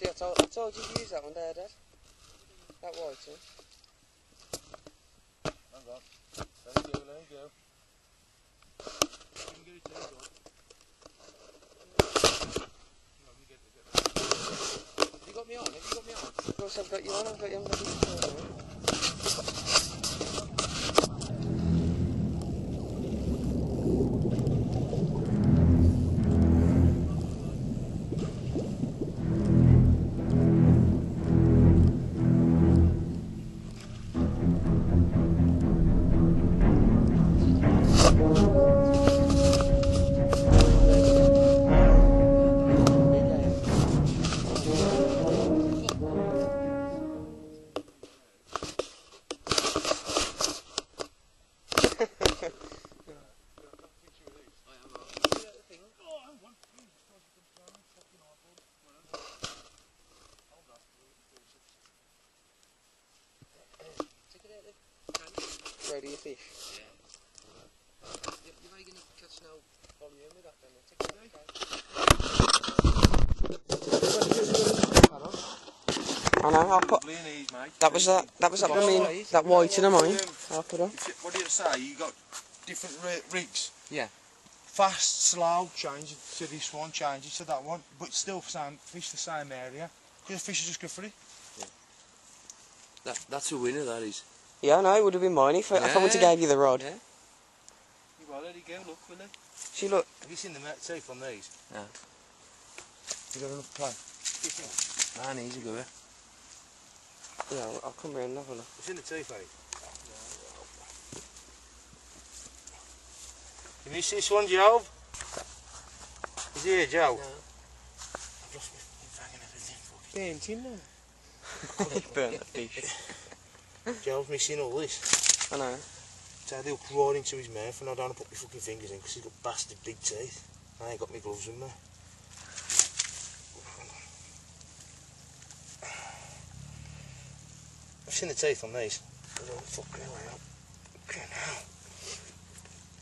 See, I told you to use that one there, Dad. That white one. Hang on. Let it go. You can get it to the door. Have you got me on? Of course I've got you on, I've got you on the ready your fish. Yeah. You're going to catch no volume with that then. I know, I'll put... That was that white in mine. I'll put on. What do you say? You got different rigs? Yeah. Fast, slow, change it to this one, change it to that one, but still fish the same area. Because the fish is just good for it. Yeah. That's a winner, that is. Yeah, I know, it would have been mine if I would have gave you the rod. Yeah. Well, let it go, look, will it? See, look. Have you seen the teeth on these? No. You got enough play? Man, he's a goer. Yeah, I'll come round and have a look. It's in the teeth, eh? Can you see this one, Joe? Is he here, Joe? No. I've lost my fang and everything. Burnt him now. He burnt the fish. Joe's missing all this. I know. So they'll right into his mouth and I don't want to put my fucking fingers in because he's got bastard big teeth. I ain't got my gloves in there. I've seen the teeth on these. Fucking hell. Fucking hell.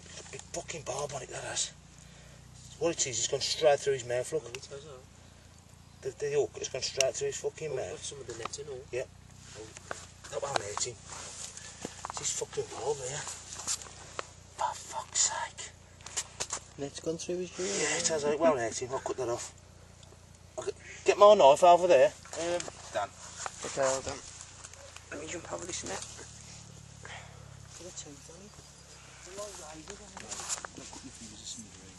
There's a big fucking barb on it, that has. What it is, it's gone straight through his mouth, look. The hook has gone straight through his fucking mouth. Some of the netting all. Yeah. That one hurting. It's his fucking barb here. For fuck's sake. Net's gone through his jaw. Yeah, it has. Well hurting. I'll cut that off. Get my knife over there. Dan. Okay, hold on. Let me jump over this net. Look at the tooth on it. It's a long razor, isn't it? Cut your fingers a smithery.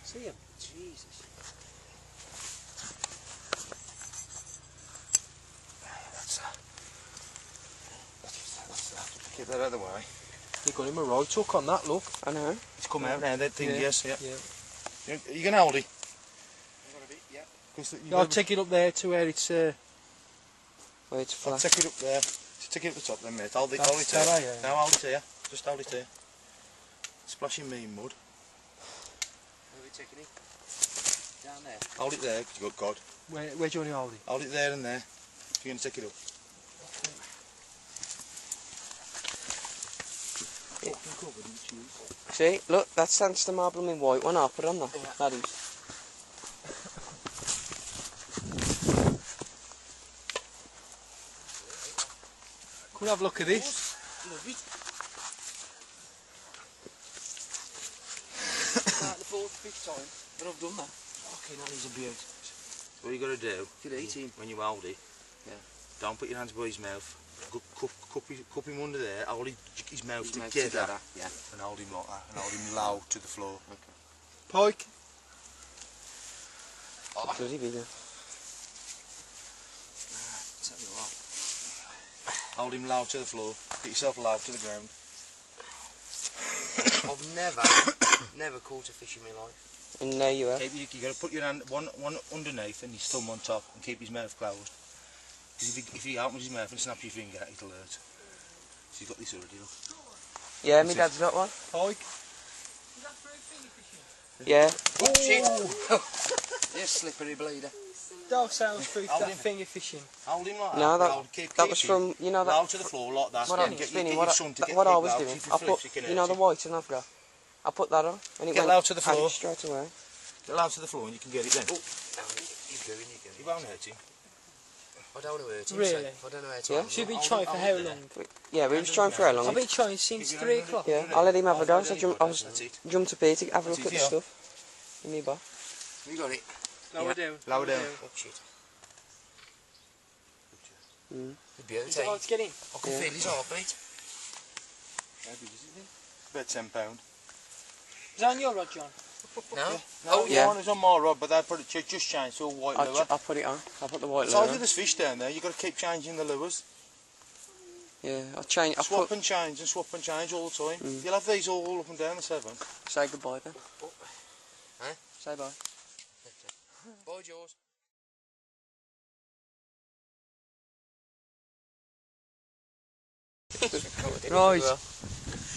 See him? Jesus. That's that. Get that out of the way. You got him a right hook on that, look. I know. It's come out now, that thing, Yeah. yes, yeah. Yeah. Are you going to hold it? I'll take it up there to where it's... Where it's I'll flat. take it up there. Take it up the top then, mate. Hold it That's here. that, yeah. No, hold it here. Just hold it here. Splashing me in mud. Where are we taking it? Down there. Hold it there, good God. Where do you want to hold it? Hold it there and there. If you're going to take it up. See, look, that's sandstone marble in white one. I'll put it on that. Yeah. That is. Come and have a look at this. Love it. Like the fourth, fifth time that I've done that. Okay, that is a beaut. What you got to do, when you hold it, don't put your hands by his mouth. Cup him under there, hold his mouth together, yeah. and hold him like that, and hold him low to the floor. Okay. Pike. Oh. Bloody big one. Tell you what. Hold him low to the floor, get yourself low to the ground. I've never caught a fish in my life. And there you are. You got to put your hand one underneath and his thumb on top and keep his mouth closed. If he opens his mouth and snaps your finger, it'll hurt. So you've got this already, look. Yeah, my dad's got one. Pike. Is that for finger fishing? Yeah. Oh shit! Yes, slippery bleeder. Dog sounds food for finger fishing. Hold him like No, that. that was from, you know, that. Low to the floor like that. What I was doing, I put, you know, the white and I've got. I put that on and it Get went low to the floor. straight away. Get loud to the floor and you can get it then. Oh, he's going, you It won't hurt him. I don't want to hurt him. Really? So I don't know how to. Yeah? handle She's it. been trying for how long? Yeah, we was trying for how long? I've been trying since 3 o'clock. Yeah, I'll let him have a go. So I was That's it. jumped up here to have a look That's at it, the yeah. stuff. In me bar. You got it. Lower down. Lower down. Oh shit. Mm. It'd be Is it hard to get in? I can feel his heartbeat. About £10. Is that on your rod, John? No? No, yeah. Mine is on my rod, but they put it just changed to a white lure. I'll put it on. I'll put the white I lure told you on. there's fish down there. You've got to keep changing the lures. Yeah, I'll change. I'll Swap put. and change all the time. Mm. You'll have these all up and down the Severn. Say goodbye then. Huh? Say bye. Bye, Jaws. Right.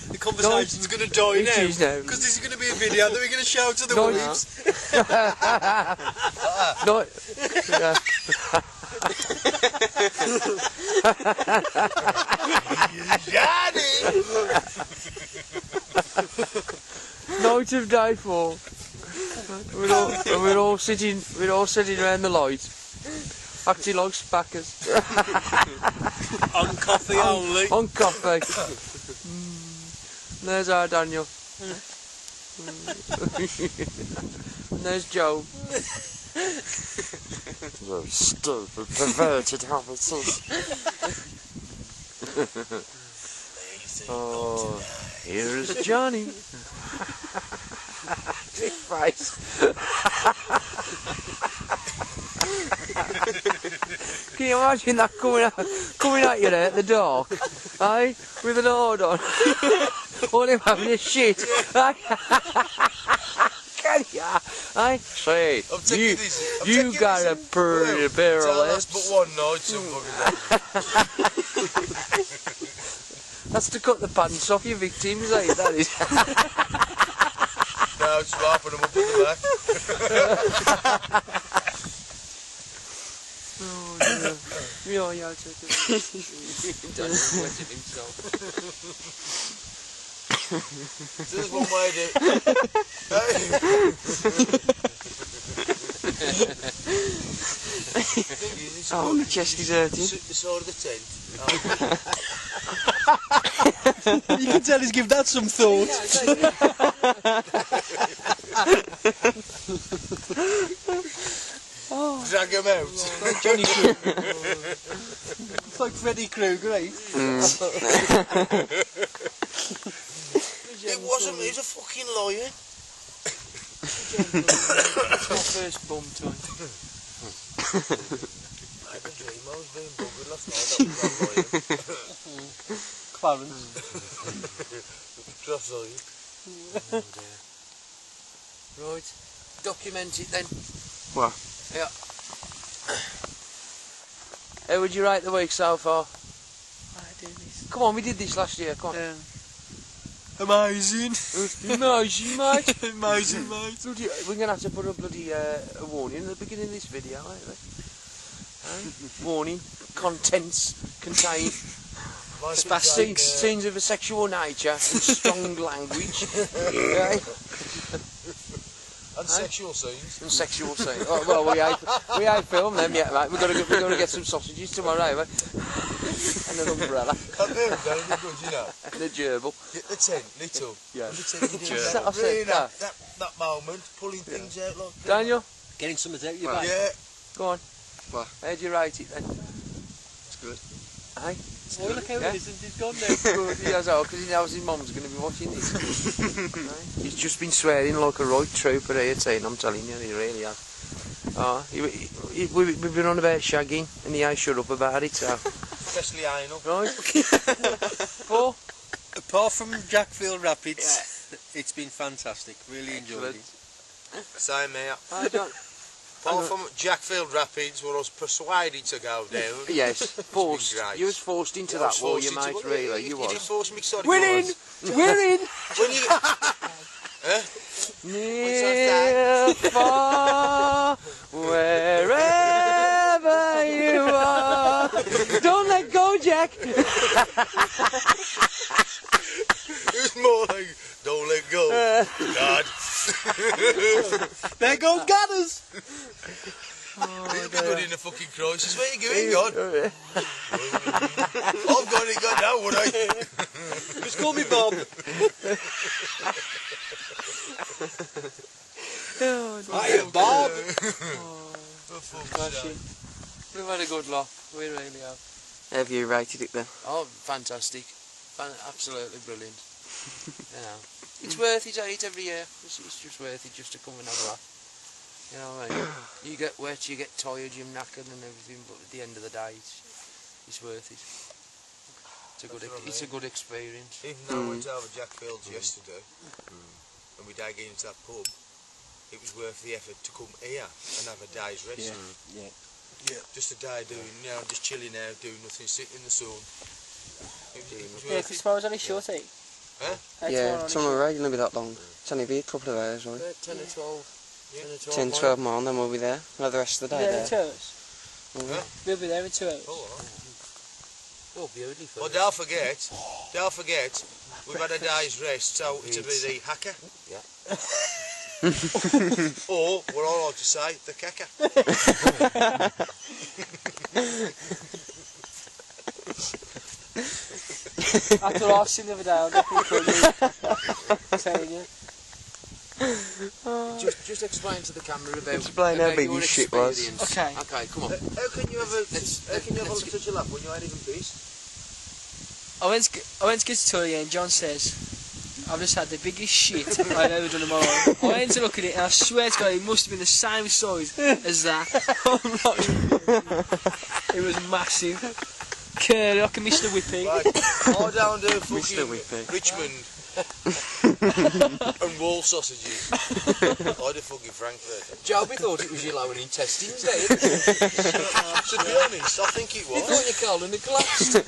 The conversation's going to die It is now now. because this is going to be a video that we're going to show to the No, wives. No. Yeah. Night of day 4. We're all sitting around the light, acting like spackers. On coffee only. On coffee. There's our Daniel. And there's Joe. Those stupid, perverted habits. Oh, here's Johnny. Big face. Can you imagine that coming at you there at the dark, eh? With an hood on. All him having a shit. Can ya? I say, I'm taking this. I'm you taking got this a pretty pair of Tell us lips. but one night, somebody. That's to cut the pants off your victims, eh? That is. No, slapping them up in the back. Oh, dear. Yeah, take it. Daniel's wetting himself. There's one way to Oh, my chest is hurting. the side of the tent. You can tell he's given that some thought. Drag him out. Like Johnny Kruger. It's like Freddy Krueger, eh? It wasn't me, it was a fucking lion. It's my first bum time. I had a dream I was being buggered last night. That was that lion. Clarence. Trust lion. Right. Document it then. What? Yeah. How would you rate the week so far? I do this. Come on, we did this last year, come on. Amazing. Amazing, mate. Amazing, mate. Bloody, we're going to have to put a bloody a warning at the beginning of this video, aren't we? Warning, contents contain scenes of a sexual nature and strong language. Okay? And sexual scenes. And sexual scenes. Oh, well, we ain't filmed them yet, mate. We've got to get some sausages tomorrow, mate. And an umbrella. That'd be good, you know. And a gerbil. Get the tent lit up. Yeah. The tent, you do I'll that, say really, that. that moment, pulling things out like that. Daniel, Getting something out your back. Yeah. go on. What? How'd you rate it then? It's good. Hey? Oh, look how Yeah. innocent he's gone now. Good, he has, because he knows his mum's going to be watching this. Right? He's just been swearing like a right trooper at 18, I'm telling you, he really has. We've been on about shagging, and he ain't shut up about it, so. Especially anal. Right? Paul? Apart from Jackfield Rapids, it's been fantastic. Really enjoyed it. Same here. Hi, John. Apart from Jackfield Rapids, where I was persuaded to go down. Yes, forced. great. You was forced into I that was war, forced you into mate, it. really, you You was. didn't force me, sorry. We're in! We're in! When you... Near, far, wherever you are. Don't let go, Jack. It was more like, don't let go. God. There goes Gathers! You'll be good in a fucking crisis. Where you going, God? I've got it, God, now, would I? Just call me Bob. Hiya, Bob. We've had a good lot. We really have. Have you rated it then? Oh, fantastic. Absolutely brilliant. You know, it's worth it, every year. It's just worth it just to come and have a laugh. You know what I mean? You get wet, you get tired, you're knackered and everything, but at the end of the day, it's worth it. It's a good experience. Even though I went over Jackfield's yesterday, and we did get into that pub, it was worth the effort to come here and have a day's rest. Yeah. Just a day doing, just chilling out, doing nothing, sitting in the sun. It was Yeah, because tomorrow's only short, eh? Huh? Yeah, it's not really going to be that long. It's only be a couple of hours, right? 10 or 12. 10, 12 more, and then we'll be there. We'll have the rest of the day There in 2 there. hours. Huh? We'll be there in 2 hours. Oh, beautiful. Well, don't forget, we've had a day's rest, so it'll be the hacker. Yeah. Or, what I like to say, the cacker. After what I've seen the other day, I'll definitely call you. I'm telling you. Just explain to the camera about Explain how big your your shit was. experience. Okay. Okay, come on. How can you have such a laugh when you ain't even pissed? I went to get to toilet and John says, I've just had the biggest shit I've ever done in my life. I went to look at it and I swear to God it must have been the same size as that. It was massive. Curly like a Mr. Whippy. Right, I don't do Mr. fucking Whippy. Richmond and wall sausages. I do fucking Frankfurt. Joby thought it was your lower intestines there. To be honest, I think it He thought was. your colon had collapsed.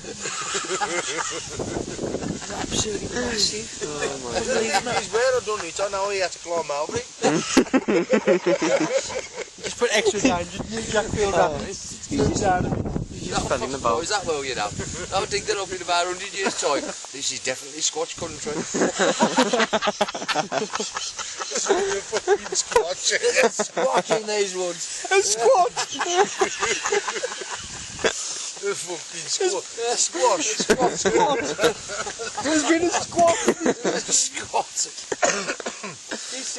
Absolutely massive. He's where I done it, I know he had to climb over it. Just put extra down, just new Jackfield Rapids. Easy down. Fell in the bowl. Is that well, you know? I'll dig that up in about 100 years' time. This is definitely Scotch country. Fucking squatch. Squatch in these woods. A squat! The fucking squash. There's been a squat! Scott.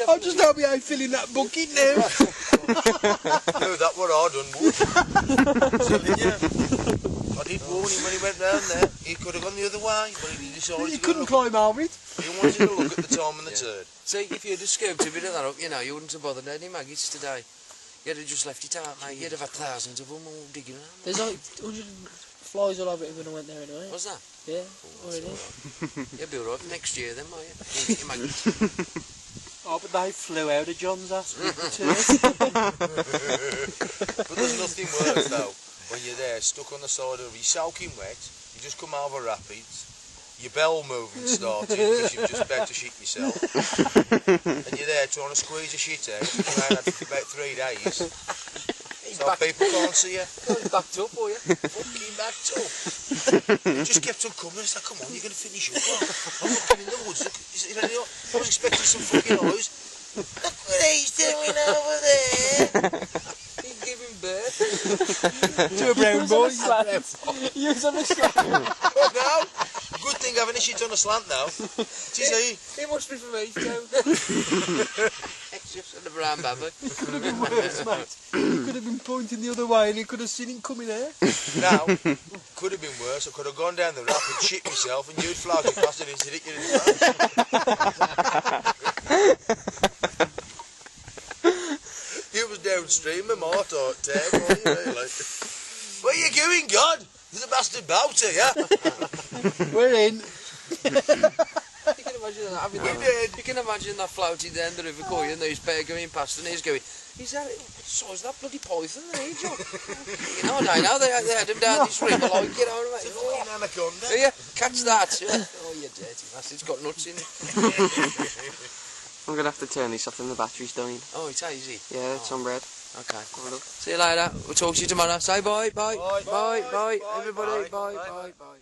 I'll just help you out filling that bucket now. No, that what I done would. I did warn him when he went round there. He could have gone the other way, but he decided You to couldn't go look. climb over it. He wanted to look at the time and the turd. See, if you'd have scooped a bit of that up, you wouldn't have bothered any maggots today. You'd have just left it out, mate. You'd have had thousands of them all digging around. There's like 100 flies all over it when I went there anyway. What's that? Yeah, already. You'll be alright for next year then, might you? You'll get your maggots. Oh, but they flew out of John's ass. But there's nothing worse though, when you're there, stuck on the side of, you're soaking wet, you just come over rapids, your bowel movement started because you're just about to shit yourself, and you're there trying to squeeze your shit out, you've had it for about 3 days, so people can't see you. He's backed up, are you? Fucking backed up. It just kept on coming. It's like, come on, you're going to finish up. I'm looking in the woods. Look, I was expecting some fucking eyes. Look what he's doing over there. He's giving birth. To a brown boy. You was on a slant. Oh, no. Good thing having a shit on a slant now. Tis he. It must be for me too. It's just on the brown babby. Could have been worse, mate. You could have been pointing the other way and you could have seen it coming there. Now, could have been worse. I could have gone down the rapid, shit myself, and you'd floated past it and hit you in the face. You was downstream with my tail, weren't you, really? Where you going, God? There's a bastard boat here, yeah? We're in. You can imagine that having that. You can imagine that floating down the river going and these pair going past and he's going, is that it? So is that bloody python there, John? You know, I know they had him down this river like, you know, It's a fucking anaconda. yeah, catch that. Oh, you dirty bastard, it's got nuts in it. I'm going to have to turn this off and the battery's dying. Oh, it's easy. Yeah, it's on red. Okay. See you later. We'll talk to you tomorrow. Say bye, bye, bye, bye, everybody, bye, bye, bye.